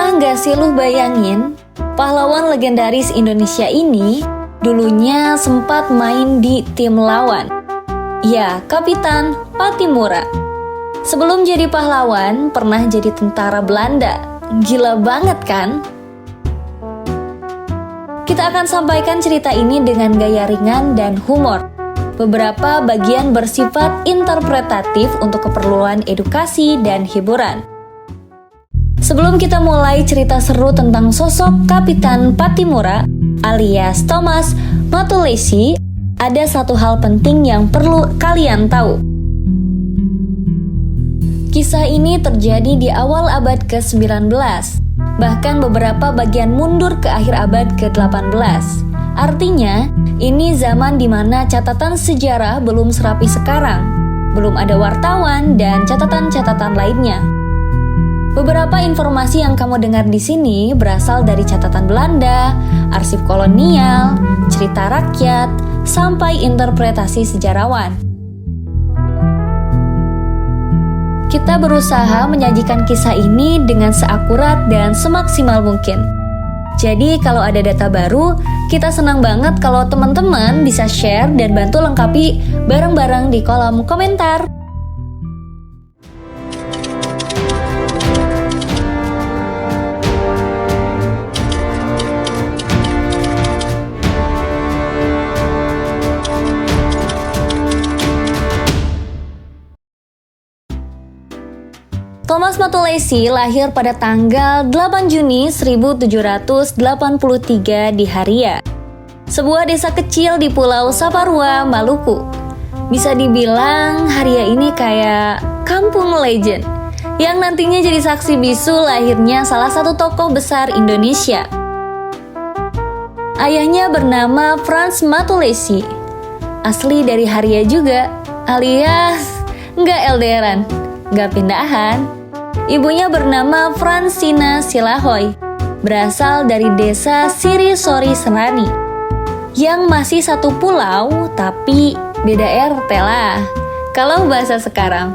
Pernah gak sih lu bayangin, pahlawan legendaris Indonesia ini dulunya sempat main di tim lawan? Ya, Kapitan Pattimura. Sebelum jadi pahlawan, pernah jadi tentara Belanda. Gila banget kan? Kita akan sampaikan cerita ini dengan gaya ringan dan humor. Beberapa bagian bersifat interpretatif untuk keperluan edukasi dan hiburan. Sebelum kita mulai cerita seru tentang sosok Kapitan Pattimura alias Thomas Matulesi, ada satu hal penting yang perlu kalian tahu. Kisah ini terjadi di awal abad ke-19, bahkan beberapa bagian mundur ke akhir abad ke-18. Artinya, ini zaman di mana catatan sejarah belum serapi sekarang, belum ada wartawan dan catatan-catatan lainnya. Beberapa informasi yang kamu dengar di sini berasal dari catatan Belanda, arsip kolonial, cerita rakyat, sampai interpretasi sejarawan. Kita berusaha menyajikan kisah ini dengan seakurat dan semaksimal mungkin. Jadi kalau ada data baru, kita senang banget kalau teman-teman bisa share dan bantu lengkapi bareng-bareng di kolom komentar. Thomas Matulesi lahir pada tanggal 8 Juni 1783 di Haria, sebuah desa kecil di Pulau Saparua, Maluku. Bisa dibilang Haria ini kayak kampung legend, yang nantinya jadi saksi bisu lahirnya salah satu tokoh besar Indonesia. Ayahnya bernama Frans Matulesi, asli dari Haria juga, alias nggak LDRan, nggak pindahan. Ibunya bernama Fransina Silahoy, berasal dari desa Sirisori Serani, yang masih satu pulau tapi beda RT lah, kalau bahasa sekarang.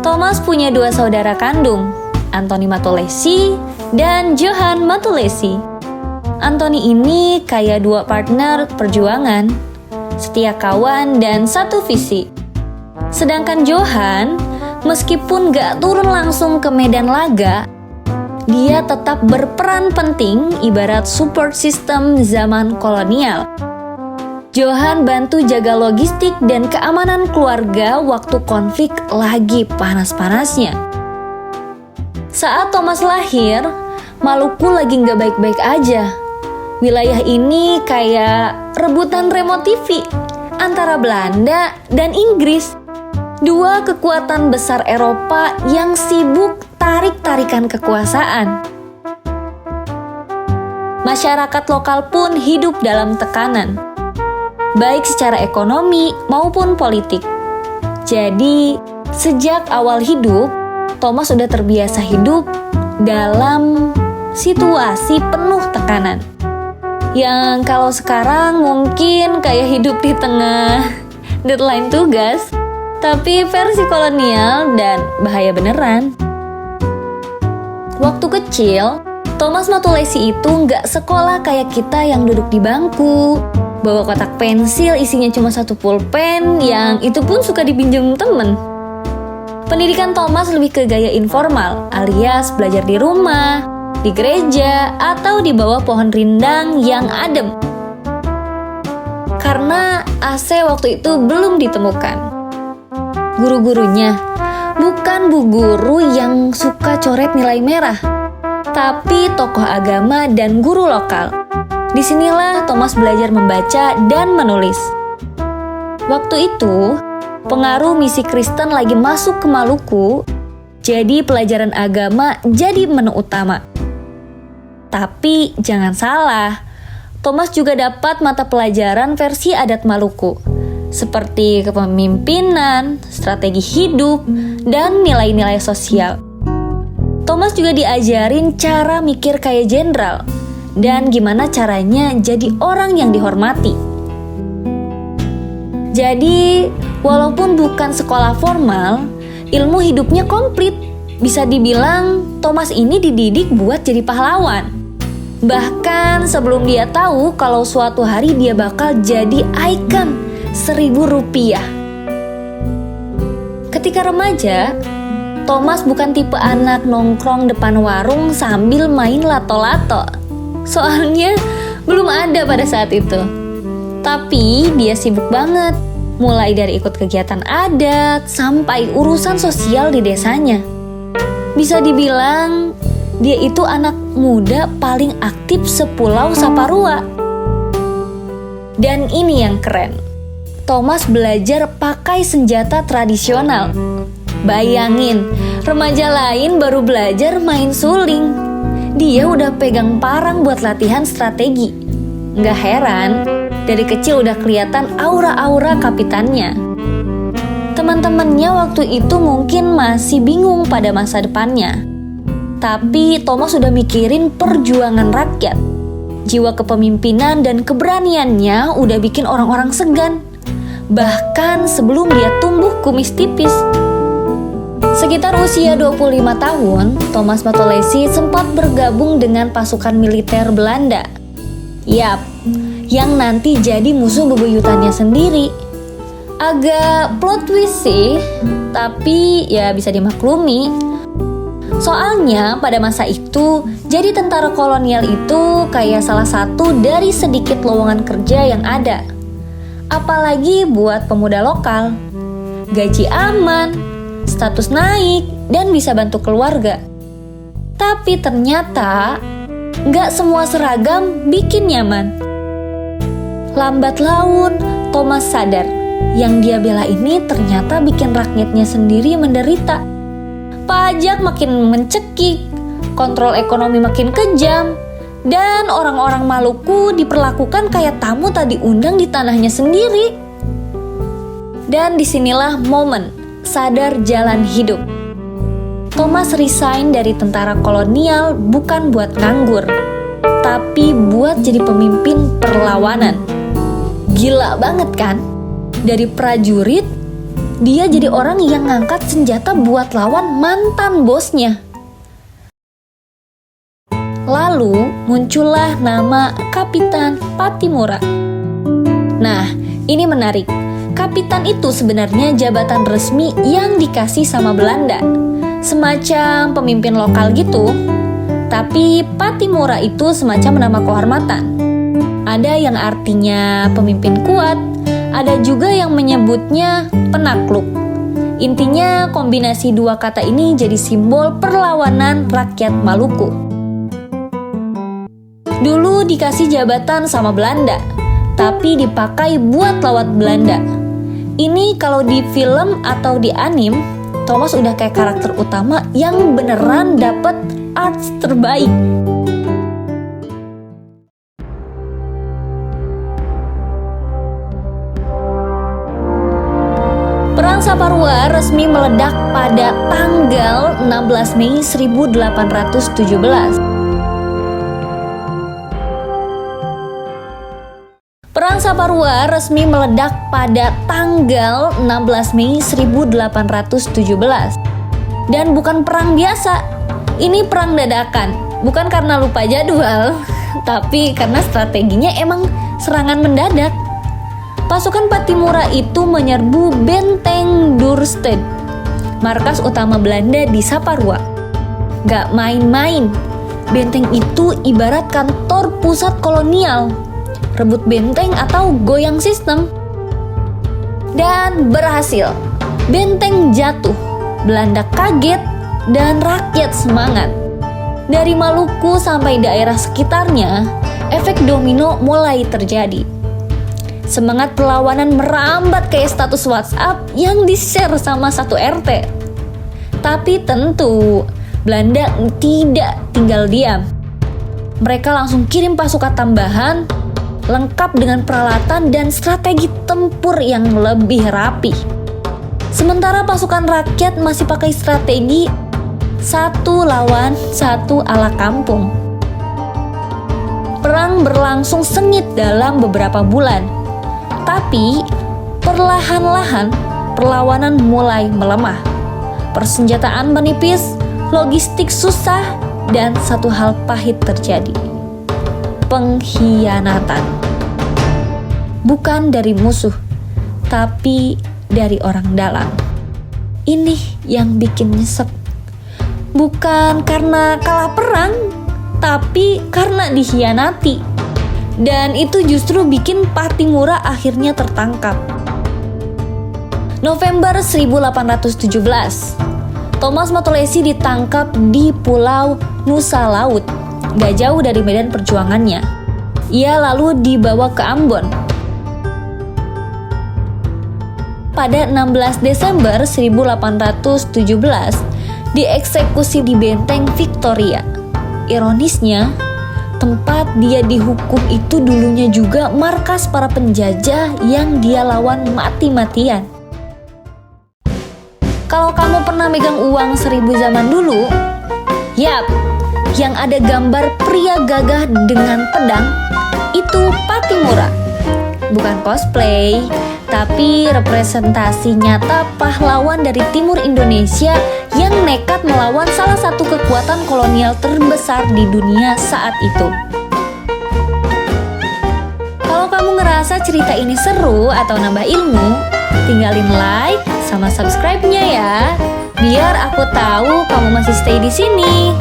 Thomas punya dua saudara kandung, Antoni Matulesi dan Johan Matulesi. Antoni ini kayak dua partner perjuangan, setia kawan dan satu visi. Sedangkan Johan, meskipun gak turun langsung ke medan laga, dia tetap berperan penting ibarat support system zaman kolonial. Johan bantu jaga logistik dan keamanan keluarga waktu konflik lagi panas-panasnya. Saat Thomas lahir, Maluku lagi gak baik-baik aja. Wilayah ini kayak rebutan remote TV antara Belanda dan Inggris. Dua kekuatan besar Eropa yang sibuk tarik-tarikan kekuasaan. Masyarakat lokal pun hidup dalam tekanan, baik secara ekonomi maupun politik. Jadi, sejak awal hidup, Thomas sudah terbiasa hidup dalam situasi penuh tekanan. Yang kalau sekarang mungkin kayak hidup di tengah deadline tugas, tapi versi kolonial dan bahaya beneran. Waktu kecil, Thomas Matulesi itu nggak sekolah kayak kita yang duduk di bangku, bawa kotak pensil isinya cuma satu pulpen, yang itu pun suka dipinjam temen. Pendidikan Thomas lebih ke gaya informal, alias belajar di rumah, di gereja, atau di bawah pohon rindang yang adem. Karena AC waktu itu belum ditemukan. Guru-gurunya bukan bu guru yang suka coret nilai merah, tapi tokoh agama dan guru lokal. Disinilah Thomas belajar membaca dan menulis. Waktu itu, pengaruh misi Kristen lagi masuk ke Maluku, jadi pelajaran agama jadi menu utama. Tapi jangan salah, Thomas juga dapat mata pelajaran versi adat Maluku, seperti kepemimpinan, strategi hidup, dan nilai-nilai sosial. Thomas juga diajarin cara mikir kayak jenderal, dan gimana caranya jadi orang yang dihormati. Jadi, walaupun bukan sekolah formal, ilmu hidupnya komplit. Bisa dibilang Thomas ini dididik buat jadi pahlawan. Bahkan sebelum dia tahu kalau suatu hari dia bakal jadi ikon 1.000 rupiah. Ketika remaja, Thomas bukan tipe anak nongkrong depan warung sambil main lato-lato. Soalnya belum ada pada saat itu. Tapi dia sibuk banget, mulai dari ikut kegiatan adat sampai urusan sosial di desanya. Bisa dibilang dia itu anak muda paling aktif sepulau Saparua. Dan ini yang keren, Thomas belajar pakai senjata tradisional. Bayangin, remaja lain baru belajar main suling, dia udah pegang parang buat latihan strategi. Nggak heran, dari kecil udah kelihatan aura-aura kapitannya. Teman-temannya waktu itu mungkin masih bingung pada masa depannya. Tapi Thomas sudah mikirin perjuangan rakyat. Jiwa kepemimpinan dan keberaniannya udah bikin orang-orang segan. Bahkan sebelum dia tumbuh kumis tipis. Sekitar usia 25 tahun, Thomas Matulesi sempat bergabung dengan pasukan militer Belanda. Yap, yang nanti jadi musuh bebuyutannya sendiri. Agak plot twist sih, tapi ya bisa dimaklumi. Soalnya pada masa itu, jadi tentara kolonial itu kayak salah satu dari sedikit lowongan kerja yang ada. Apalagi buat pemuda lokal. Gaji aman, status naik, dan bisa bantu keluarga. Tapi ternyata, nggak semua seragam bikin nyaman. Lambat laun, Thomas sadar yang dia bela ini ternyata bikin rakyatnya sendiri menderita. Pajak makin mencekik, kontrol ekonomi makin kejam, dan orang-orang Maluku diperlakukan kayak tamu tak diundang di tanahnya sendiri. Dan disinilah momen sadar jalan hidup. Thomas resign dari tentara kolonial bukan buat nganggur, tapi buat jadi pemimpin perlawanan. Gila banget kan? Dari prajurit, dia jadi orang yang ngangkat senjata buat lawan mantan bosnya. Lalu muncullah nama Kapitan Pattimura. Nah, ini menarik. Kapitan itu sebenarnya jabatan resmi yang dikasih sama Belanda. Semacam pemimpin lokal gitu. Tapi Pattimura itu semacam nama kehormatan. Ada yang artinya pemimpin kuat, ada juga yang menyebutnya penakluk. Intinya kombinasi dua kata ini jadi simbol perlawanan rakyat Maluku. Dulu dikasih jabatan sama Belanda, tapi dipakai buat lawan Belanda. Ini kalau di film atau di anime, Thomas udah kayak karakter utama yang beneran dapet arts terbaik. Perang Saparua resmi meledak pada tanggal 16 Mei 1817. Perang Saparua resmi meledak pada tanggal 16 Mei 1817. Dan bukan perang biasa, ini perang dadakan. Bukan karena lupa jadwal, tapi karena strateginya emang serangan mendadak. Pasukan Pattimura itu menyerbu benteng Duurstede, markas utama Belanda di Saparua. Gak main-main, benteng itu ibarat kantor pusat kolonial. Rebut benteng atau goyang sistem. Dan berhasil, benteng jatuh, Belanda kaget, dan rakyat semangat. Dari Maluku sampai daerah sekitarnya, efek domino mulai terjadi. Semangat perlawanan merambat kayak status WhatsApp yang di-share sama satu RT. Tapi tentu, Belanda tidak tinggal diam. Mereka langsung kirim pasukan tambahan, lengkap dengan peralatan dan strategi tempur yang lebih rapi. Sementara pasukan rakyat masih pakai strategi satu lawan satu ala kampung. Perang berlangsung sengit dalam beberapa bulan. Tapi perlahan-lahan perlawanan mulai melemah. Persenjataan menipis, logistik susah, dan satu hal pahit terjadi. Pengkhianatan. Bukan dari musuh, tapi dari orang dalam. Ini yang bikin nyesek. Bukan karena kalah perang, tapi karena dikhianati. Dan itu justru bikin Pattimura akhirnya tertangkap. November 1817, Thomas Matulesi ditangkap di Pulau Nusa Laut, gak jauh dari medan perjuangannya. Ia lalu dibawa ke Ambon. Pada 16 Desember 1817, dieksekusi di Benteng Victoria. Ironisnya, tempat dia dihukum itu dulunya juga markas para penjajah yang dia lawan mati-matian. Kalau kamu pernah megang uang 1000 zaman dulu, yap, yang ada gambar pria gagah dengan pedang, itu Pattimura. Bukan cosplay, tapi representasi nyata pahlawan dari timur Indonesia yang nekat melawan salah satu kekuatan kolonial terbesar di dunia saat itu. Kalau kamu ngerasa cerita ini seru atau nambah ilmu, tinggalin like sama subscribe-nya ya, biar aku tahu kamu masih stay di sini.